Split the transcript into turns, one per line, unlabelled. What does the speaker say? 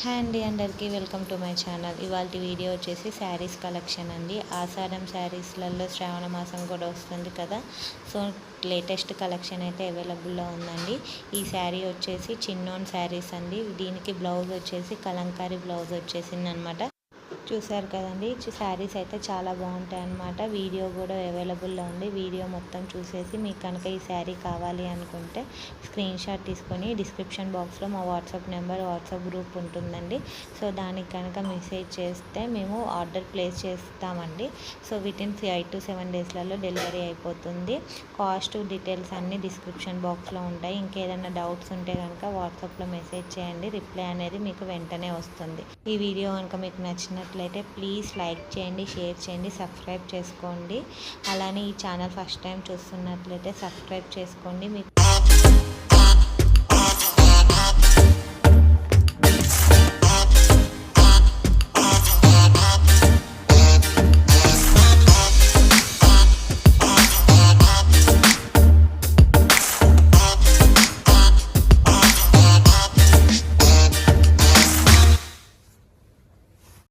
Hi అండి, అందరికీ welcome to my channel. ఇవాళ వీడియో వచ్చేసి శారీస్ కలెక్షన్ అండి. ఆషాఢం శారీస్లలో శ్రావణ మాసం కూడా వస్తుంది కదా, సో లేటెస్ట్ కలెక్షన్ అయితే అవైలబుల్లో ఉందండి. ఈ శారీ వచ్చేసి చిన్నోన్ శారీస్ అండి. దీనికి బ్లౌజ్ వచ్చేసి కలంకారీ బ్లౌజ్ వచ్చేసింది అనమాట. చూసారు కదండి, శారీస్ అయితే చాలా బాగుంటాయి అన్నమాట. వీడియో కూడా అవైలబుల్లో ఉంది. వీడియో మొత్తం చూసేసి మీకు కనుక ఈ శారీ కావాలి అనుకుంటే స్క్రీన్ షాట్ తీసుకొని డిస్క్రిప్షన్ బాక్స్లో మా వాట్సాప్ నెంబర్, వాట్సాప్ గ్రూప్ ఉంటుందండి. సో దానికి కనుక మెసేజ్ చేస్తే మేము ఆర్డర్ ప్లేస్ చేస్తామండి. సో వితిన్ 5 to 7 డేస్లలో డెలివరీ అయిపోతుంది. కాస్ట్ డీటెయిల్స్ అన్నీ డిస్క్రిప్షన్ బాక్స్లో ఉంటాయి. ఇంకేదైనా డౌట్స్ ఉంటే కనుక వాట్సాప్లో మెసేజ్ చేయండి. రిప్లై అనేది మీకు వెంటనే వస్తుంది. ఈ వీడియో కనుక మీకు నచ్చినట్లయితే ప్లీజ్ లైక్ చేయండి, షేర్ చేయండి, సబ్స్క్రైబ్ చేసుకోండి. అలానే ఈ ఛానల్ ఫస్ట్ టైం చూస్తున్నట్లయితే సబ్స్క్రైబ్ చేసుకోండి. మీకు